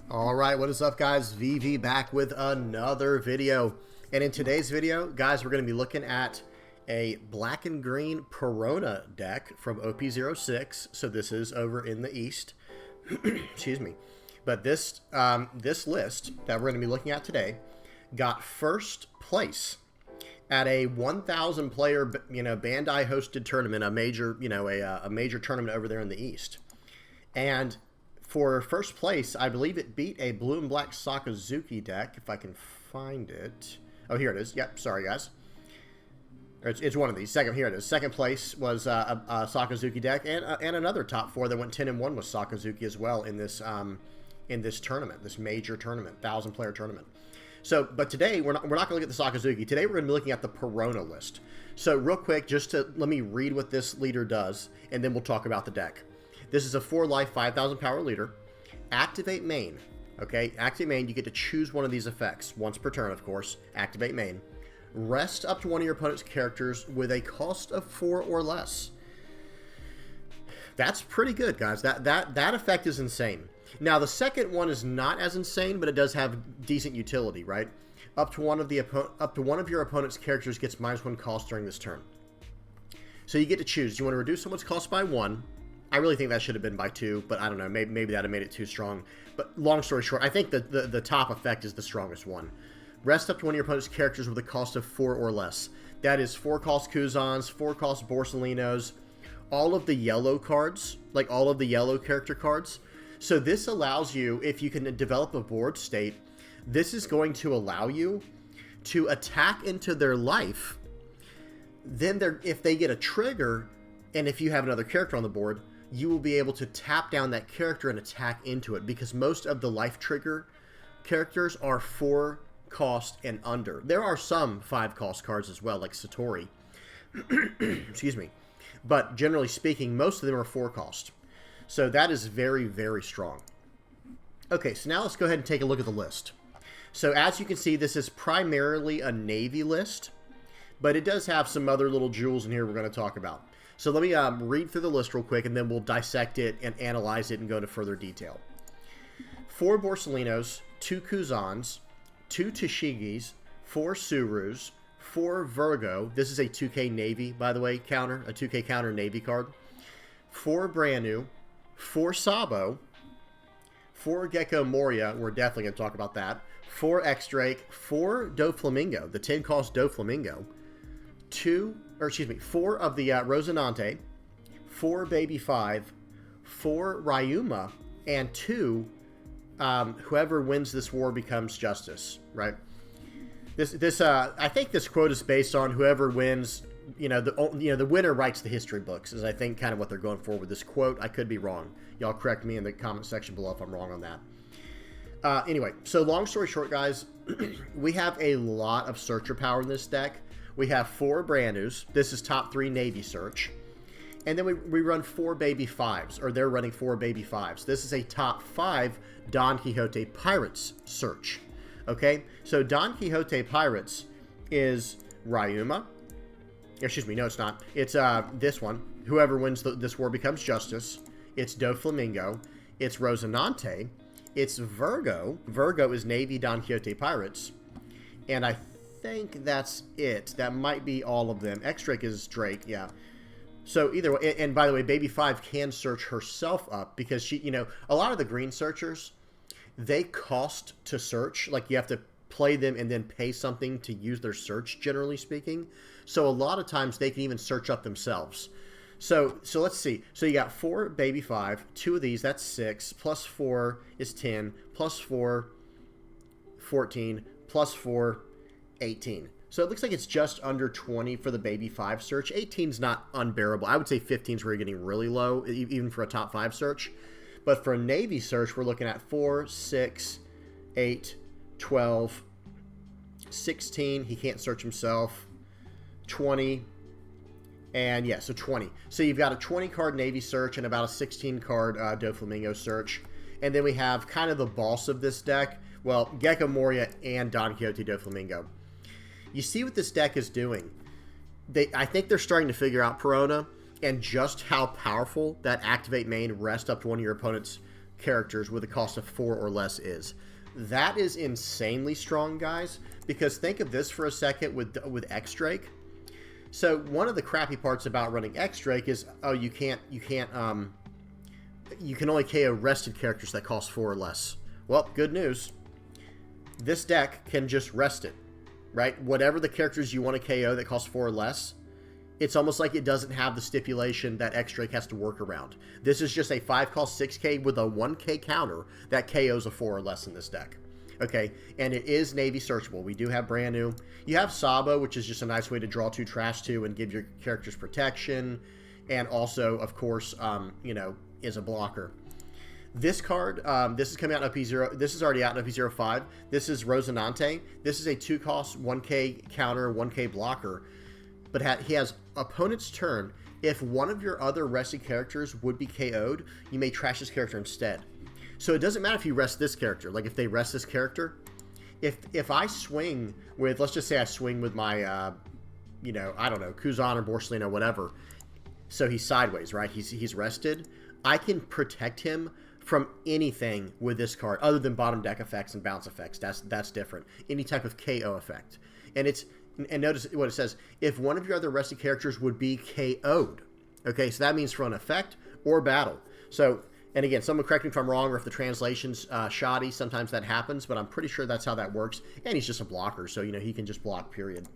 Alright, what is up guys? VV back with another video. And in today's video, guys, we're going to be looking at a black and green Perona deck from OP-06. So this is over in the East. Excuse me. But this list that we're going to be looking at today got first place at a 1,000 player, Bandai hosted tournament, a major, a major tournament over there in the East. And for first place, I believe it beat a blue and black Sakazuki deck, if I can find it. Oh, here it is. Yep, sorry, guys. It's one of these. Here it is. Second place was a Sakazuki deck, and another top four that went 10-1 was Sakazuki as well in this tournament, this major tournament, 1,000-player tournament. So, but today, we're not going to look at the Sakazuki. Today, we're going to be looking at the Perona list. So, real quick, let me read what this leader does, and then we'll talk about the deck. This is a 4-life, 5,000 power leader. Activate main. Okay, activate main. You get to choose one of these effects once per turn, of course. Activate main. Rest up to one of your opponent's characters with a cost of 4 or less. That's pretty good, guys. That effect is insane. Now, the second one is not as insane, but it does have decent utility, right? Up to one of your opponent's characters gets -1 cost during this turn. So you get to choose. Do you want to reduce someone's cost by 1? I really think that should have been by 2, but I don't know. Maybe that have made it too strong. But long story short, I think the top effect is the strongest one. Rest up to one of your opponent's characters with a cost of 4 or less. That is 4 cost Kuzans, 4 cost Borsalinos, all of the yellow cards, like all of the yellow character cards. So this allows you, if you can develop a board state, this is going to allow you to attack into their life. Then if they get a trigger, and if you have another character on the board, you will be able to tap down that character and attack into it, because most of the life trigger characters are 4 cost and under. There are some 5 cost cards as well, like Satori. Excuse me. But generally speaking, most of them are 4 cost. So that is very, very strong. Okay, so now let's go ahead and take a look at the list. So as you can see, this is primarily a Navy list, but it does have some other little jewels in here we're going to talk about. So let me read through the list real quick, and then we'll dissect it and analyze it and go into further detail. 4 Borsalinos, 2 Kuzans, 2 Tashigis, 4 Surus, 4 Virgo. This is a 2K Navy, by the way, counter, a 2K counter Navy card. 4 Branu, 4 Sabo, 4 Gecko Moria. We're definitely going to talk about that. 4 X-Drake, 4 Doflamingo, the 10 cost Doflamingo. 4 of the Rosinante, 4 Baby 5, 4 Ryuma, and 2 whoever wins this war becomes justice, right? I think this quote is based on whoever wins, the winner writes the history books, is I think kind of what they're going for with this quote. I could be wrong. Y'all correct me in the comment section below if I'm wrong on that. Anyway, so long story short, guys, we have a lot of searcher power in this deck. We have 4 Brandus. This is top 3 Navy search. And then we run 4 Baby 5s, or they're running 4 Baby 5s. This is a top 5 Don Quixote Pirates search. Okay? So Don Quixote Pirates is Ryuma. Excuse me, no it's not. It's this one. Whoever wins this war becomes justice. It's Doflamingo. It's Rosinante. It's Virgo. Virgo is Navy Don Quixote Pirates. And I think that's it. That might be all of them. X-Drake is Drake, yeah. So either way, and by the way, Baby 5 can search herself up, because she, a lot of the green searchers, they cost to search. Like, you have to play them and then pay something to use their search, generally speaking. So a lot of times they can even search up themselves. So let's see. So you got 4 Baby 5, 2 of these, that's 6, plus 4 is 10, plus 4, 14, plus 4, 18. So it looks like it's just under 20 for the Baby 5 search. 18's not unbearable. I would say 15's where you're getting really low, even for a top 5 search. But for a Navy search, we're looking at 4, 6, 8, 12, 16. He can't search himself. 20. And yeah, so 20. So you've got a 20-card Navy search and about a 16-card Doflamingo search. And then we have kind of the boss of this deck. Well, Gecko Moria and Don Quixote Doflamingo. You see what this deck is doing. I think they're starting to figure out Perona and just how powerful that activate main, rest up to one of your opponent's characters with a cost of 4 or less is. That is insanely strong, guys, because think of this for a second with X-Drake. So one of the crappy parts about running X-Drake is, oh, you can only KO rested characters that cost 4 or less. Well, good news. This deck can just rest it, right? Whatever the characters you want to KO that cost 4 or less, it's almost like it doesn't have the stipulation that X-Drake has to work around. This is just a 5 cost 6k with a 1k counter that KOs a 4 or less in this deck. Okay, and it is Navy searchable. We do have brand new. You have Sabo, which is just a nice way to draw 2 trash 2 and give your characters protection. And also, of course, you know, is a blocker. This card, this is coming out in OP-0. This is already out in OP-05. This is Rosinante. This is a 2 cost 1k counter, 1k blocker. But he has opponent's turn. If one of your other rested characters would be KO'd, you may trash this character instead. So it doesn't matter if you rest this character. Like if they rest this character, if I swing with, let's just say I swing with my, you know, I don't know, Kuzan or Borsellino, whatever. So he's sideways, right? He's rested. I can protect him from anything with this card other than bottom deck effects and bounce effects. That's different. Any type of KO effect. And notice what it says. If one of your other rested characters would be KO'd. Okay, so that means for an effect or battle. So, and again, someone correct me if I'm wrong or if the translation's shoddy. Sometimes that happens, but I'm pretty sure that's how that works. And he's just a blocker, so, you know, he can just block, period.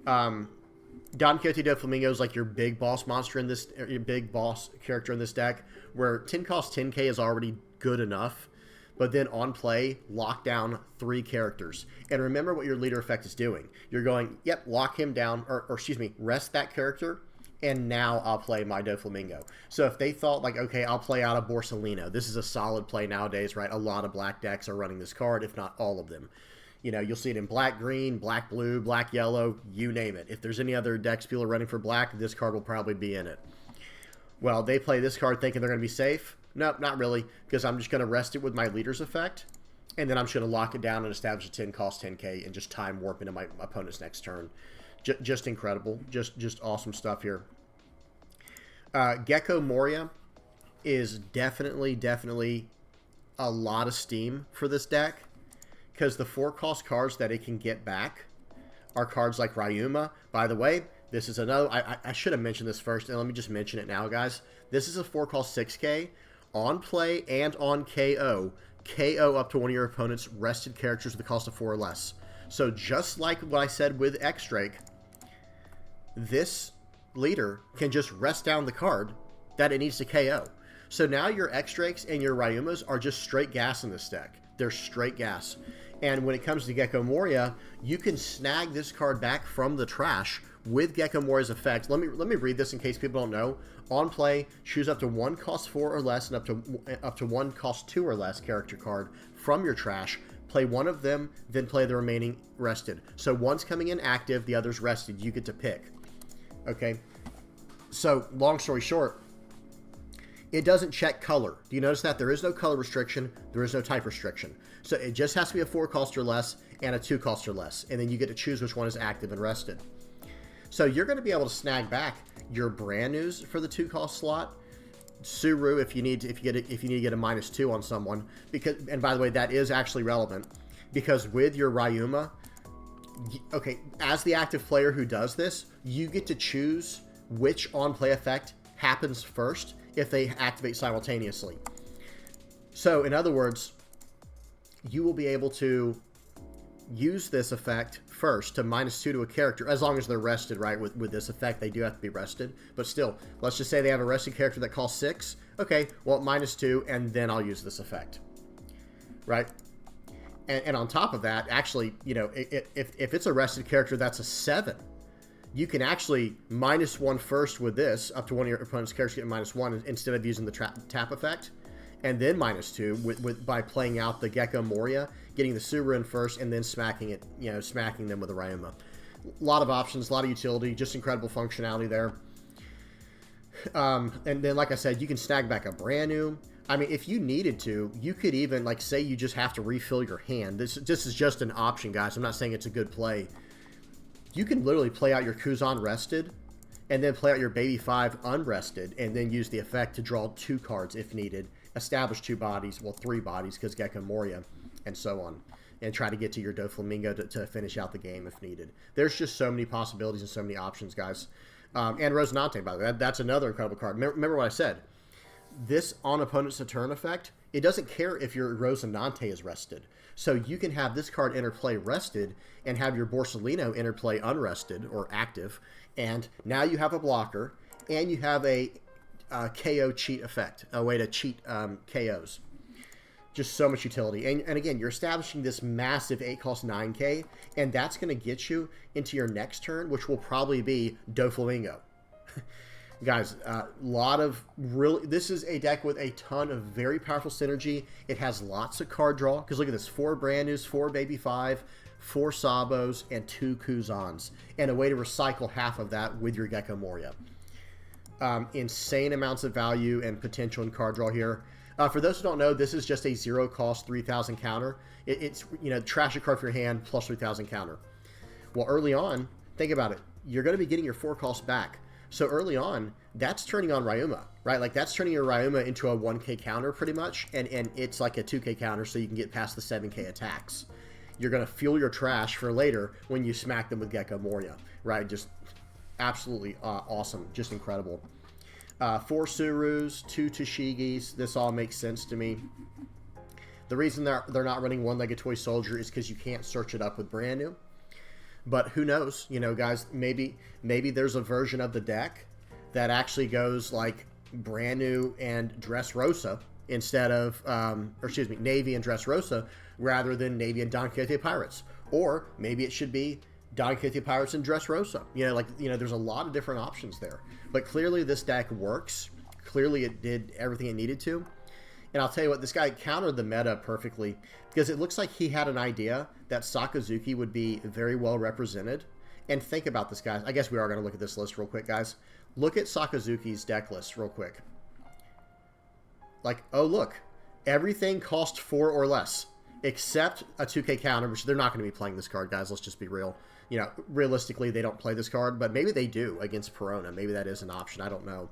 Don Quixote do Flamingo is like your big boss monster in this, your big boss character in this deck, where 10 cost 10k is already good enough. But then on play, lock down 3 characters. And remember what your leader effect is doing. You're going, yep, lock him down, or excuse me, rest that character, and now I'll play my Doflamingo. So if they thought, like, okay, I'll play out a Borsellino. This is a solid play nowadays, right? A lot of black decks are running this card, if not all of them. You know, you'll see it in black-green, black-blue, black-yellow, you name it. If there's any other decks people are running for black, this card will probably be in it. Well, they play this card thinking they're going to be safe. Nope, not really, because I'm just going to rest it with my leader's effect, and then I'm just going to lock it down and establish a 10 cost 10k and just time warp into my opponent's next turn. Just incredible. Just awesome stuff here. Gecko Moria is definitely a lot of steam for this deck, because the 4 cost cards that it can get back are cards like Ryuma. By the way, this is another... I should have mentioned this first, and let me just mention it now, guys. This is a 4 cost 6k. On play and on KO up to one of your opponent's rested characters with a cost of 4 or less. So just like what I said with X-Drake, this leader can just rest down the card that it needs to KO. So now your X-Drakes and your Ryumas are just straight gas in this deck. They're straight gas. And when it comes to Gecko Moria, you can snag this card back from the trash with Gecko Moria's effect. Let me read this in case people don't know. On play, choose up to 1 cost 4 or less and up to 1 cost 2 or less character card from your trash. Play one of them, then play the remaining rested. So one's coming in active, the other's rested. You get to pick. Okay. So long story short, it doesn't check color. Do you notice that? There is no color restriction. There is no type restriction. So it just has to be a 4 cost or less and a 2 cost or less. And then you get to choose which one is active and rested. So you're going to be able to snag back your brand news for the 2 cost slot. Suru if you need to get a -2 on someone, because, and by the way, that is actually relevant, because with your Ryuma, okay, as the active player who does this, you get to choose which on play effect happens first if they activate simultaneously. So in other words, you will be able to use this effect first to -2 to a character, as long as they're rested, right? With this effect, they do have to be rested. But still, let's just say they have a rested character that costs 6. Okay, well, -2, and then I'll use this effect, right? And on top of that, actually, you know, if it's a rested character that's a 7, you can actually -1 first with this, up to one of your opponent's characters getting -1, instead of using the tap effect. And then -2 by playing out the Gecko Moria, getting the Suru in first, and then smacking them with a Ryuma. A lot of options, a lot of utility, just incredible functionality there. And then, like I said, you can snag back a brand new. I mean, if you needed to, you could even, like, say you just have to refill your hand. This is just an option, guys. I'm not saying it's a good play. You can literally play out your Kuzan rested, and then play out your Baby 5 unrested, and then use the effect to draw 2 cards if needed, establish 2 bodies, well, 3 bodies, because Gecko Moria, and so on, and try to get to your Doflamingo to finish out the game if needed. There's just so many possibilities and so many options, guys. And Rosinante, by the way, that's another incredible card. Remember what I said. This on opponent's turn effect, it doesn't care if your Rosinante is rested. So you can have this card interplay rested and have your Borsalino interplay unrested or active, and now you have a blocker, and you have a KO cheat effect, a way to cheat KOs. Just so much utility. And again, you're establishing this massive 8-cost 9K, and that's going to get you into your next turn, which will probably be Doflamingo. Guys, lot of really... This is a deck with a ton of very powerful synergy. It has lots of card draw, because look at this. 4 brand news, 4 baby 5, 4 Sabos, and 2 Kuzans. And a way to recycle half of that with your Gecko Moria. Insane amounts of value and potential in card draw here. For those who don't know, this is just a 0-cost 3,000 counter. It's, you know, trash a card from your hand plus 3,000 counter. Well, early on, think about it. You're going to be getting your 4 costs back. So early on, that's turning on Ryuma, right? Like, that's turning your Ryuma into a 1K counter pretty much, and it's like a 2K counter, so you can get past the 7K attacks. You're going to fuel your trash for later when you smack them with Gecko Moria, right? Just absolutely awesome. Just incredible. 4 Surus, 2 Toshigis. This all makes sense to me. The reason they're not running One-Legged Toy Soldier is because you can't search it up with brand new. But who knows? You know, guys, maybe there's a version of the deck that actually goes like brand new and Dressrosa instead of, or excuse me, Navy and Dressrosa rather than Navy and Don Quixote Pirates. Or maybe it should be Don Quixote Pirates and Dressrosa. You know, like, you know, there's a lot of different options there. But clearly this deck works. Clearly it did everything it needed to. And I'll tell you what, this guy countered the meta perfectly because it looks like he had an idea that Sakazuki would be very well represented. And think about this, guys. I guess we are going to look at this list real quick, guys. Look at Sakazuki's deck list real quick. Like, oh, look. Everything cost 4 or less except a 2K counter, which they're not going to be playing this card, guys. Let's just be real. You know, realistically, they don't play this card, but maybe they do against Perona. Maybe that is an option. I don't know.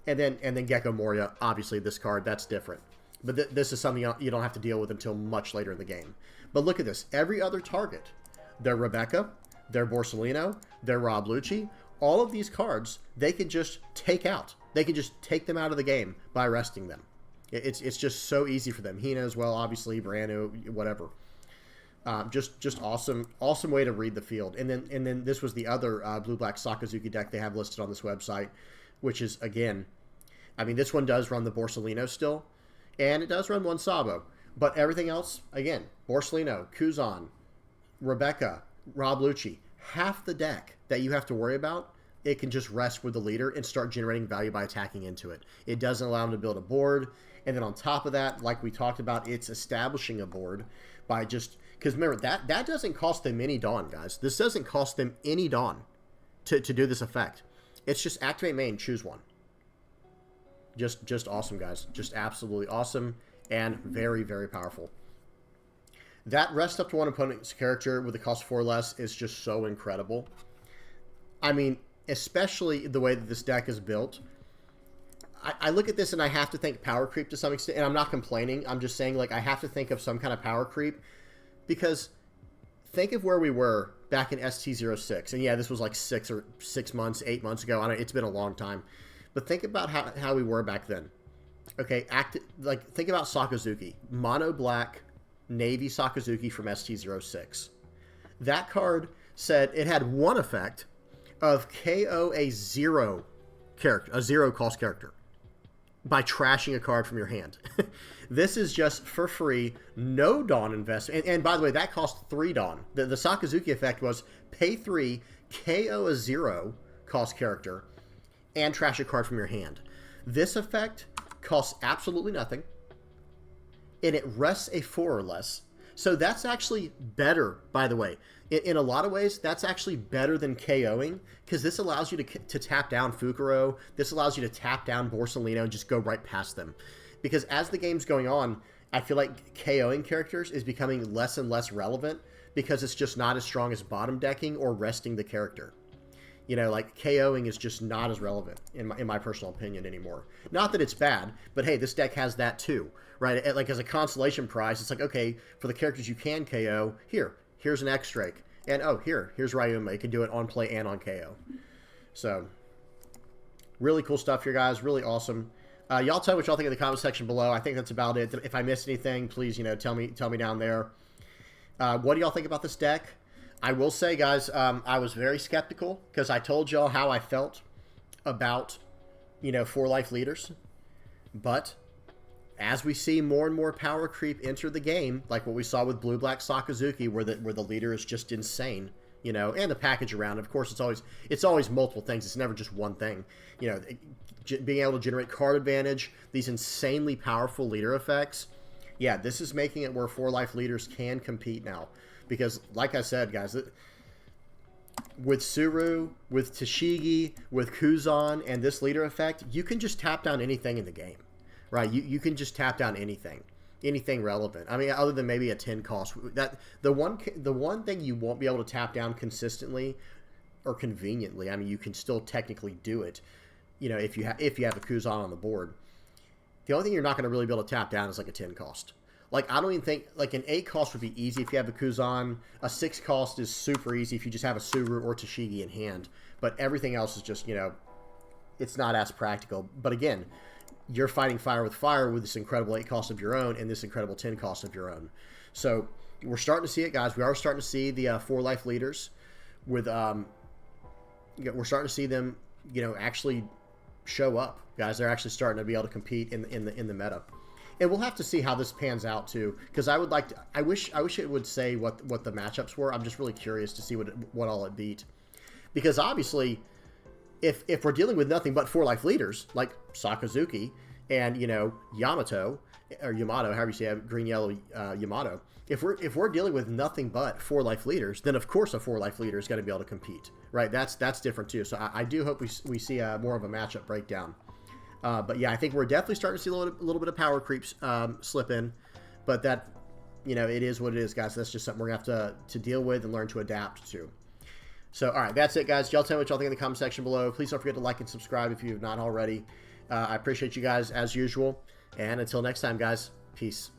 And then Gecko Moria, obviously this card, that's different. But this is something you don't have to deal with until much later in the game. But look at this. Every other target, their Rebecca, their Borsalino, their Rob Lucci, all of these cards, they can just take out. They can just take them out of the game by resting them. It's just so easy for them. Hina as well, obviously, Brando, whatever. Just awesome way to read the field. And then this was the other blue-black Sakazuki deck they have listed on this website, which is, again, I mean, this one does run the Borsalino still, and it does run one Sabo. But everything else, again, Borsalino, Kuzan, Rebecca, Rob Lucci, half the deck that you have to worry about, it can just rest with the leader and start generating value by attacking into it. It doesn't allow them to build a board. And then on top of that, like we talked about, it's establishing a board by just... Because remember, that doesn't cost them any Dawn, guys. This doesn't cost them any Dawn to do this effect. It's just activate main, choose one. Just awesome, guys. Just absolutely awesome and very, very powerful. That rest up to one opponent's character with a cost 4 less is just so incredible. I mean, especially the way that this deck is built. I look at this and I have to think power creep to some extent, and I'm not complaining. I'm just saying, like, I have to think of some kind of power creep because think of where we were back in ST-06. And yeah, this was like 6 months, 8 months ago. I don't, it's been a long time. But think about how we were back then. Okay, think about Sakazuki. Mono black Navy Sakazuki from ST-06. That card said it had one effect of KO a 0 character, a 0 cost character, by trashing a card from your hand. This is just for free, no Dawn investment. And by the way, that cost 3 Dawn. The Sakazuki effect was pay 3, KO a 0 cost character, and trash a card from your hand. This effect costs absolutely nothing, and it rests a 4 or less. So that's actually better, by the way. In a lot of ways, that's actually better than KOing, because this allows you to tap down Fukuro. This allows you to tap down Borsalino and just go right past them. Because as the game's going on, I feel like KOing characters is becoming less and less relevant because it's just not as strong as bottom decking or resting the character. You know, like KOing is just not as relevant in my personal opinion anymore. Not that it's bad, but hey, this deck has that too, right? Like as a consolation prize, it's like, okay, for the characters you can KO, here's an X-Drake. And oh, here's Ryuma. You can do it on play and on KO. So, really cool stuff here, guys. Really awesome. Y'all tell me what y'all think in the comment section below. I think that's about it. If I missed anything, please, you know, tell me down there. What do y'all think about this deck? I will say, guys, I was very skeptical because I told y'all how I felt about, you know, 4-life leaders. But as we see more and more power creep enter the game, like what we saw with Blue-Black Sakazuki, where the leader is just insane, you know, and the package around. Of course, it's always multiple things. It's never just one thing. You know, being able to generate card advantage, these insanely powerful leader effects. Yeah, this is making it where 4-life leaders can compete now. Because, like I said, guys, with Suru, with Tashigi, with Kuzan, and this leader effect, you can just tap down anything in the game, right? You can just tap down anything relevant. I mean, other than maybe a 10 cost. The one thing you won't be able to tap down consistently or conveniently. I mean, you can still technically do it, you know, if you have a Kuzan on the board. The only thing you're not going to really be able to tap down is like a 10 cost. Like, I don't even think, like, an 8 cost would be easy if you have a Kuzan. A 6 cost is super easy if you just have a Suru or Tashigi in hand. But everything else is just, you know, it's not as practical. But again, you're fighting fire with this incredible 8 cost of your own and this incredible 10 cost of your own. So, we're starting to see it, guys. We are starting to see the 4-life leaders with, we're starting to see them, you know, actually show up. Guys, they're actually starting to be able to compete in the meta. And we'll have to see how this pans out too, because I wish it would say what the matchups were. I'm just really curious to see what all it beat, because obviously, if we're dealing with nothing but 4-life leaders like Sakazuki and, you know, Yamato, however you say it, green yellow Yamato, if we're dealing with nothing but 4-life leaders, then of course a 4-life leader is going to be able to compete, right? That's different too. So I do hope we see more of a matchup breakdown. But yeah, I think we're definitely starting to see a little bit of power creeps slip in. But that, you know, it is what it is, guys. That's just something we're going to have to deal with and learn to adapt to. So, all right, that's it, guys. Y'all tell me what y'all think in the comment section below. Please don't forget to like and subscribe if you have not already. I appreciate you guys as usual. And until next time, guys, peace.